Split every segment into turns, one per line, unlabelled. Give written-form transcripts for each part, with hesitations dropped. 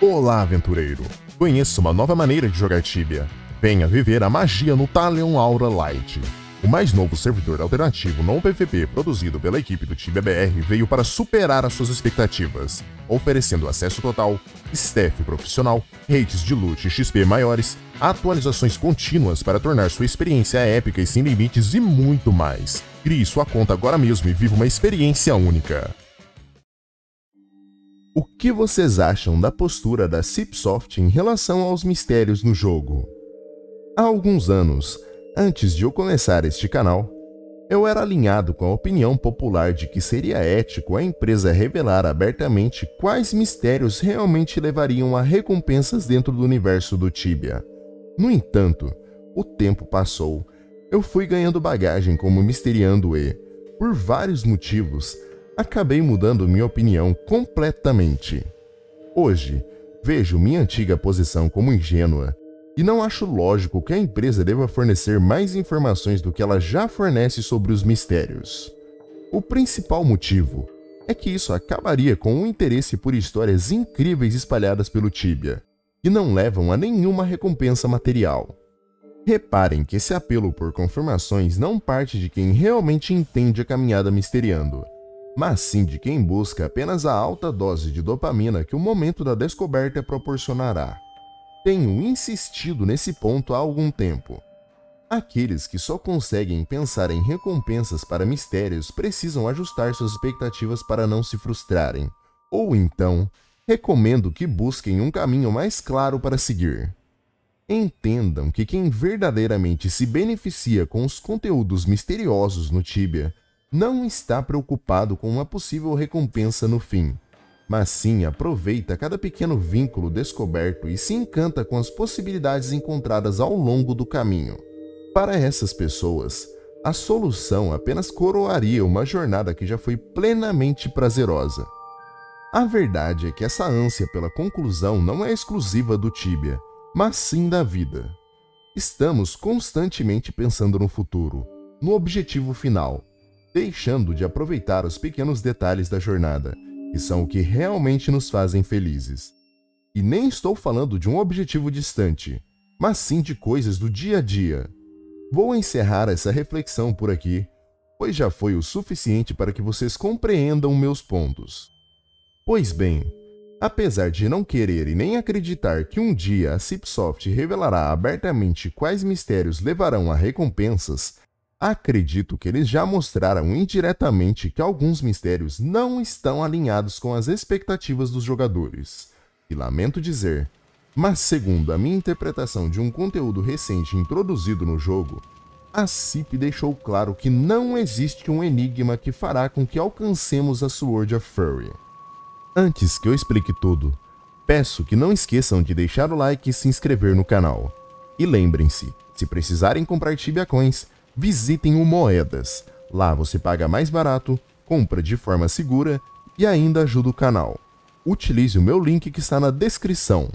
Olá, aventureiro! Conheça uma nova maneira de jogar Tibia. Venha viver a magia no Talion Aura Light. O mais novo servidor alternativo no PVP produzido pela equipe do Tibia BR veio para superar as suas expectativas, oferecendo acesso total, staff profissional, rates de loot e XP maiores, atualizações contínuas para tornar sua experiência épica e sem limites e muito mais. Crie sua conta agora mesmo e viva uma experiência única. O que vocês acham da postura da Cipsoft em relação aos mistérios no jogo? Há alguns anos, antes de eu começar este canal, eu era alinhado com a opinião popular de que seria ético a empresa revelar abertamente quais mistérios realmente levariam a recompensas dentro do universo do Tibia. No entanto, o tempo passou, eu fui ganhando bagagem como misteriando e, por vários motivos, acabei mudando minha opinião completamente. Hoje, vejo minha antiga posição como ingênua e não acho lógico que a empresa deva fornecer mais informações do que ela já fornece sobre os mistérios. O principal motivo é que isso acabaria com o interesse por histórias incríveis espalhadas pelo Tibia, que não levam a nenhuma recompensa material. Reparem que esse apelo por confirmações não parte de quem realmente entende a caminhada misteriando, mas sim de quem busca apenas a alta dose de dopamina que o momento da descoberta proporcionará. Tenho insistido nesse ponto há algum tempo. Aqueles que só conseguem pensar em recompensas para mistérios precisam ajustar suas expectativas para não se frustrarem, ou então, recomendo que busquem um caminho mais claro para seguir. Entendam que quem verdadeiramente se beneficia com os conteúdos misteriosos no Tibia não está preocupado com uma possível recompensa no fim, mas sim aproveita cada pequeno vínculo descoberto e se encanta com as possibilidades encontradas ao longo do caminho. Para essas pessoas, a solução apenas coroaria uma jornada que já foi plenamente prazerosa. A verdade é que essa ânsia pela conclusão não é exclusiva do Tibia, mas sim da vida. Estamos constantemente pensando no futuro, no objetivo final, deixando de aproveitar os pequenos detalhes da jornada, que são o que realmente nos fazem felizes. E nem estou falando de um objetivo distante, mas sim de coisas do dia a dia. Vou encerrar essa reflexão por aqui, pois já foi o suficiente para que vocês compreendam meus pontos. Pois bem, apesar de não querer e nem acreditar que um dia a Cipsoft revelará abertamente quais mistérios levarão a recompensas, acredito que eles já mostraram indiretamente que alguns mistérios não estão alinhados com as expectativas dos jogadores. E lamento dizer, mas segundo a minha interpretação de um conteúdo recente introduzido no jogo, a Cip deixou claro que não existe um enigma que fará com que alcancemos a Sword of Fury. Antes que eu explique tudo, peço que não esqueçam de deixar o like e se inscrever no canal. E lembrem-se, se precisarem comprar Tibia Coins, visitem o Moedas. Lá você paga mais barato, compra de forma segura e ainda ajuda o canal. Utilize o meu link que está na descrição.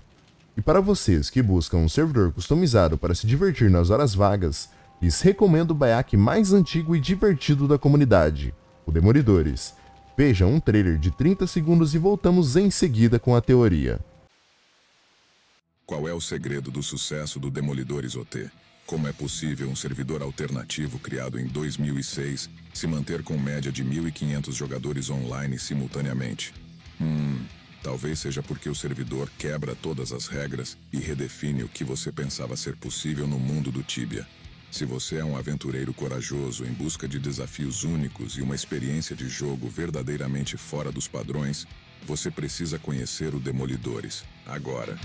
E para vocês que buscam um servidor customizado para se divertir nas horas vagas, lhes recomendo o baiaque mais antigo e divertido da comunidade, o Demolidores. Vejam um trailer de 30 segundos e voltamos em seguida com a teoria.
Qual é o segredo do sucesso do Demolidores OT? Como é possível um servidor alternativo criado em 2006 se manter com média de 1.500 jogadores online simultaneamente? Talvez seja porque o servidor quebra todas as regras e redefine o que você pensava ser possível no mundo do Tibia. Se você é um aventureiro corajoso em busca de desafios únicos e uma experiência de jogo verdadeiramente fora dos padrões, você precisa conhecer o Demolidores, agora.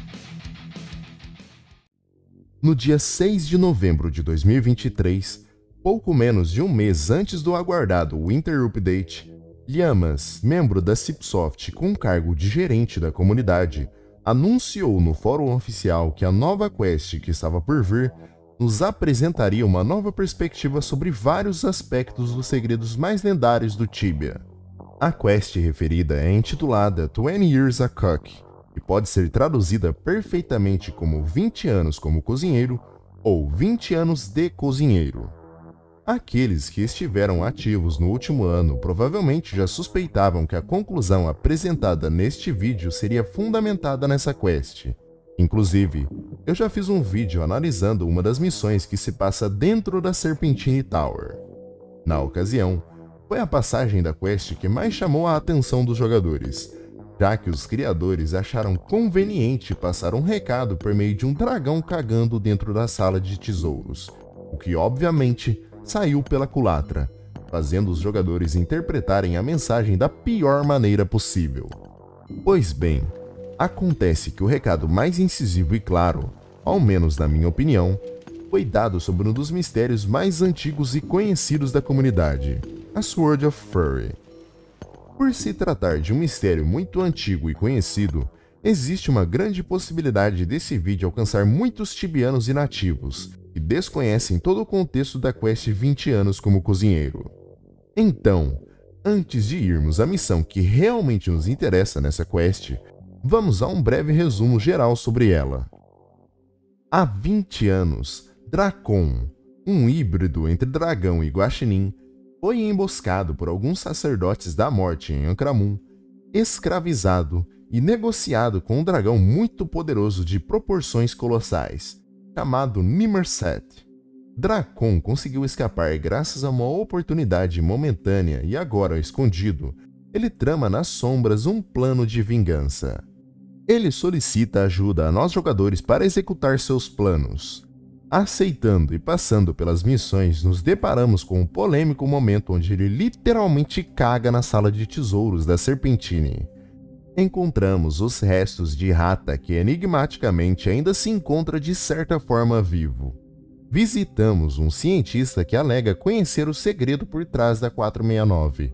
No dia 6 de novembro de 2023, pouco menos de um mês antes do aguardado Winter Update, Llamas, membro da Cipsoft com cargo de gerente da comunidade, anunciou no fórum oficial que a nova quest que estava por vir nos apresentaria uma nova perspectiva sobre vários aspectos dos segredos mais lendários do Tibia. A quest referida é intitulada 20 Years a Cook, que pode ser traduzida perfeitamente como 20 anos como cozinheiro ou 20 anos de cozinheiro. Aqueles que estiveram ativos no último ano provavelmente já suspeitavam que a conclusão apresentada neste vídeo seria fundamentada nessa quest. Inclusive, eu já fiz um vídeo analisando uma das missões que se passa dentro da Serpentine Tower. Na ocasião, foi a passagem da quest que mais chamou a atenção dos jogadores, já que os criadores acharam conveniente passar um recado por meio de um dragão cagando dentro da sala de tesouros, o que obviamente saiu pela culatra, fazendo os jogadores interpretarem a mensagem da pior maneira possível. Pois bem, acontece que o recado mais incisivo e claro, ao menos na minha opinião, foi dado sobre um dos mistérios mais antigos e conhecidos da comunidade, a Sword of Fury. Por se tratar de um mistério muito antigo e conhecido, existe uma grande possibilidade desse vídeo alcançar muitos tibianos inativos, que desconhecem todo o contexto da quest 20 anos como cozinheiro. Então, antes de irmos à missão que realmente nos interessa nessa quest, vamos a um breve resumo geral sobre ela. Há 20 anos, Dracon, um híbrido entre dragão e guaxinim, foi emboscado por alguns sacerdotes da morte em Ancramun, escravizado e negociado com um dragão muito poderoso de proporções colossais, chamado Nimerset. Dracon conseguiu escapar graças a uma oportunidade momentânea e agora, escondido, ele trama nas sombras um plano de vingança. Ele solicita ajuda a nós jogadores para executar seus planos. Aceitando e passando pelas missões, nos deparamos com um polêmico momento onde ele literalmente caga na sala de tesouros da Serpentine. Encontramos os restos de Rata, que enigmaticamente ainda se encontra de certa forma vivo. Visitamos um cientista que alega conhecer o segredo por trás da 469.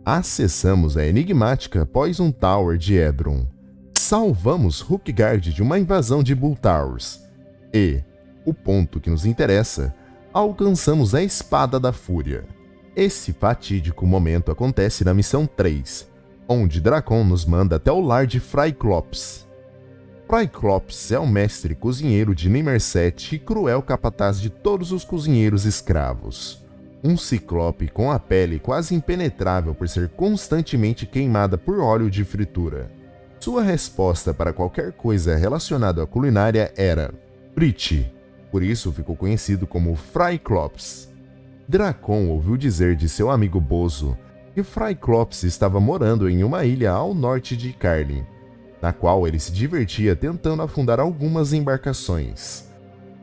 Acessamos a enigmática Poison Tower de Edron. Salvamos Hookguard de uma invasão de Bull Towers. E, o ponto que nos interessa, alcançamos a Espada da Fúria. Esse fatídico momento acontece na missão 3, onde Dracon nos manda até o lar de Fryklops. Fryklops é o mestre cozinheiro de Nimerset e cruel capataz de todos os cozinheiros escravos. Um ciclope com a pele quase impenetrável por ser constantemente queimada por óleo de fritura. Sua resposta para qualquer coisa relacionada à culinária era Frite. Por isso ficou conhecido como Fryklops. Dracon ouviu dizer de seu amigo Bozo que Fryklops estava morando em uma ilha ao norte de Carlin, na qual ele se divertia tentando afundar algumas embarcações.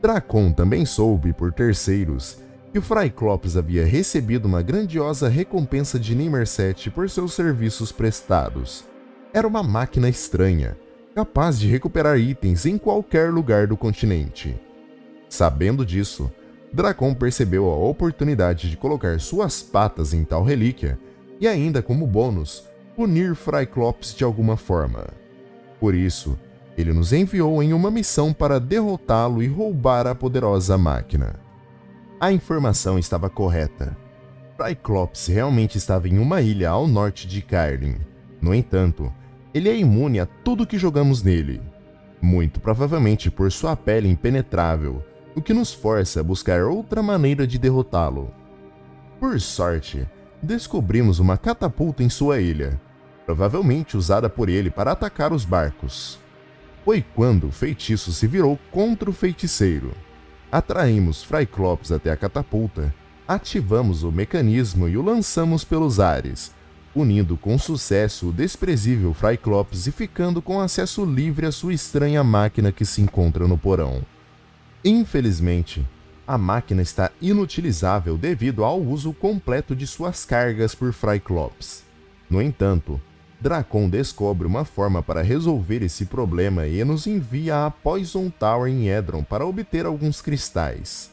Dracon também soube por terceiros que Fryklops havia recebido uma grandiosa recompensa de Nimerset por seus serviços prestados. Era uma máquina estranha, capaz de recuperar itens em qualquer lugar do continente. Sabendo disso, Dracon percebeu a oportunidade de colocar suas patas em tal relíquia e ainda como bônus, punir Fryklops de alguma forma. Por isso, ele nos enviou em uma missão para derrotá-lo e roubar a poderosa máquina. A informação estava correta. Fryklops realmente estava em uma ilha ao norte de Carlin. No entanto, ele é imune a tudo que jogamos nele, muito provavelmente por sua pele impenetrável, o que nos força a buscar outra maneira de derrotá-lo. Por sorte, descobrimos uma catapulta em sua ilha, provavelmente usada por ele para atacar os barcos. Foi quando o feitiço se virou contra o feiticeiro. Atraímos Fryklops até a catapulta, ativamos o mecanismo e o lançamos pelos ares, unindo com sucesso o desprezível Fryklops e ficando com acesso livre à sua estranha máquina que se encontra no porão. Infelizmente, a máquina está inutilizável devido ao uso completo de suas cargas por Fryklops. No entanto, Dracon descobre uma forma para resolver esse problema e nos envia a Poison Tower em Edron para obter alguns cristais.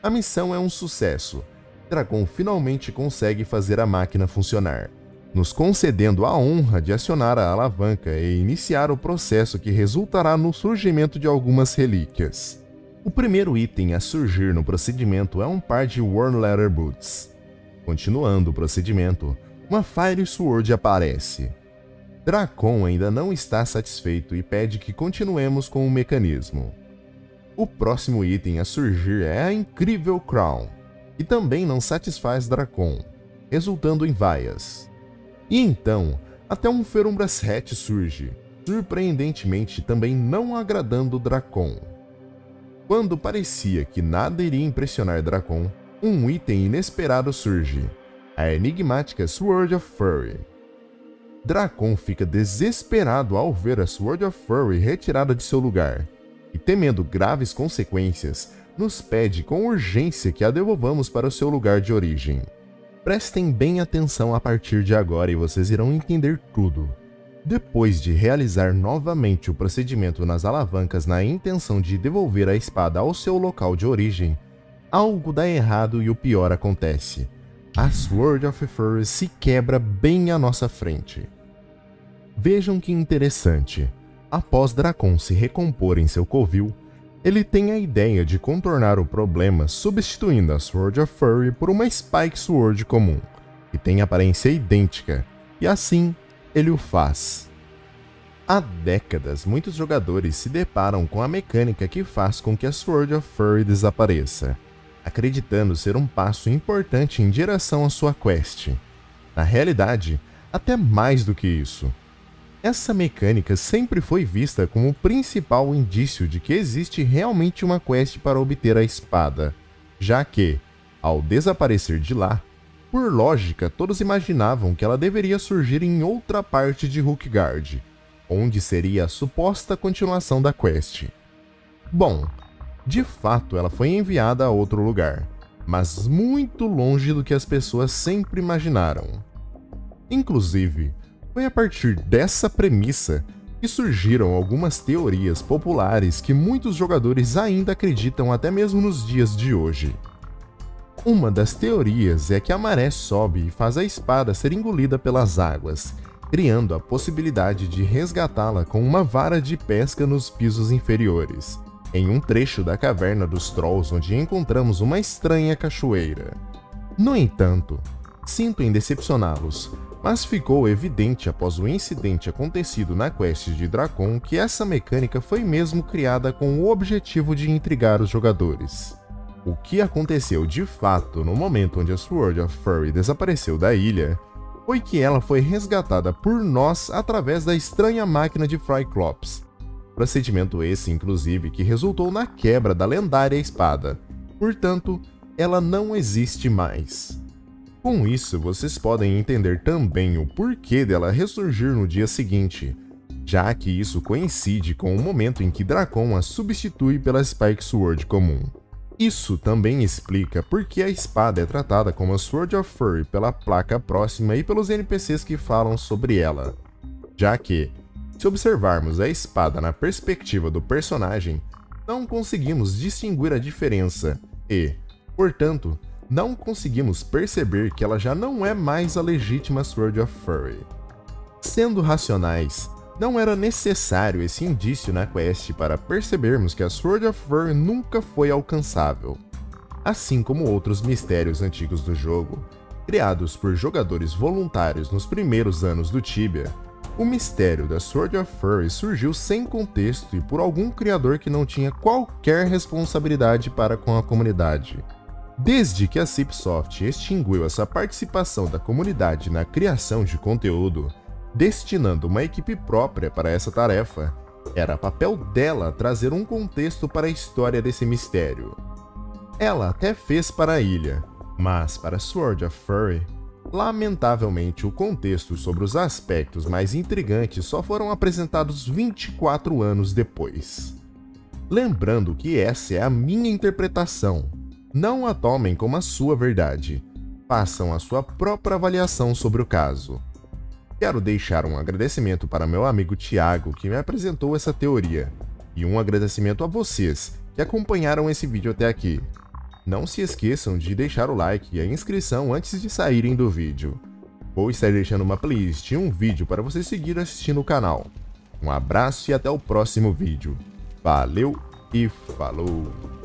A missão é um sucesso. Dracon finalmente consegue fazer a máquina funcionar, nos concedendo a honra de acionar a alavanca e iniciar o processo que resultará no surgimento de algumas relíquias. O primeiro item a surgir no procedimento é um par de Worn Leather Boots. Continuando o procedimento, uma Fire Sword aparece. Dracon ainda não está satisfeito e pede que continuemos com o mecanismo. O próximo item a surgir é a incrível Crown. que também não satisfaz Dracon, resultando em vaias. E então, até um Ferumbras Hatch surge, surpreendentemente também não agradando Dracon. Quando parecia que nada iria impressionar Dracon, um item inesperado surge, a enigmática Sword of Fury. Dracon fica desesperado ao ver a Sword of Fury retirada de seu lugar, e temendo graves consequências, nos pede com urgência que a devolvamos para o seu lugar de origem. Prestem bem atenção a partir de agora e vocês irão entender tudo. Depois de realizar novamente o procedimento nas alavancas na intenção de devolver a espada ao seu local de origem, algo dá errado e o pior acontece. A Sword of Fury se quebra bem à nossa frente. Vejam que interessante. Após Dracon se recompor em seu covil, ele tem a ideia de contornar o problema substituindo a Sword of Fury por uma Spike Sword comum, que tem aparência idêntica, e assim ele o faz. Há décadas, muitos jogadores se deparam com a mecânica que faz com que a Sword of Fury desapareça, acreditando ser um passo importante em direção à sua quest. Na realidade, até mais do que isso. Essa mecânica sempre foi vista como o principal indício de que existe realmente uma quest para obter a espada, já que, ao desaparecer de lá, por lógica todos imaginavam que ela deveria surgir em outra parte de Rookguard, onde seria a suposta continuação da quest. Bom, de fato ela foi enviada a outro lugar, mas muito longe do que as pessoas sempre imaginaram. Inclusive, foi a partir dessa premissa que surgiram algumas teorias populares que muitos jogadores ainda acreditam até mesmo nos dias de hoje. Uma das teorias é que a maré sobe e faz a espada ser engolida pelas águas, criando a possibilidade de resgatá-la com uma vara de pesca nos pisos inferiores, em um trecho da caverna dos Trolls onde encontramos uma estranha cachoeira. No entanto, sinto em decepcioná-los, mas ficou evidente após o incidente acontecido na quest de Dracon que essa mecânica foi mesmo criada com o objetivo de intrigar os jogadores. O que aconteceu de fato no momento onde a Sword of Fury desapareceu da ilha foi que ela foi resgatada por nós através da estranha máquina de Fryklops. Procedimento esse, inclusive, que resultou na quebra da lendária espada. Portanto, ela não existe mais. Com isso, vocês podem entender também o porquê dela ressurgir no dia seguinte, já que isso coincide com o momento em que Dracon a substitui pela Spike Sword comum. Isso também explica por que a espada é tratada como a Sword of Fury pela placa próxima e pelos NPCs que falam sobre ela, já que, se observarmos a espada na perspectiva do personagem, não conseguimos distinguir a diferença e, portanto, não conseguimos perceber que ela já não é mais a legítima Sword of Fury. Sendo racionais, não era necessário esse indício na quest para percebermos que a Sword of Fury nunca foi alcançável. Assim como outros mistérios antigos do jogo, criados por jogadores voluntários nos primeiros anos do Tibia, o mistério da Sword of Fury surgiu sem contexto e por algum criador que não tinha qualquer responsabilidade para com a comunidade. Desde que a Cipsoft extinguiu essa participação da comunidade na criação de conteúdo, destinando uma equipe própria para essa tarefa, era papel dela trazer um contexto para a história desse mistério. Ela até fez para a ilha, mas para Sword of Fury, lamentavelmente o contexto sobre os aspectos mais intrigantes só foram apresentados 24 anos depois. Lembrando que essa é a minha interpretação. Não a tomem como a sua verdade. Façam a sua própria avaliação sobre o caso. Quero deixar um agradecimento para meu amigo Thiago que me apresentou essa teoria, e um agradecimento a vocês que acompanharam esse vídeo até aqui. Não se esqueçam de deixar o like e a inscrição antes de saírem do vídeo. Vou estar deixando uma playlist e um vídeo para você seguir assistindo o canal. Um abraço e até o próximo vídeo. Valeu e falou!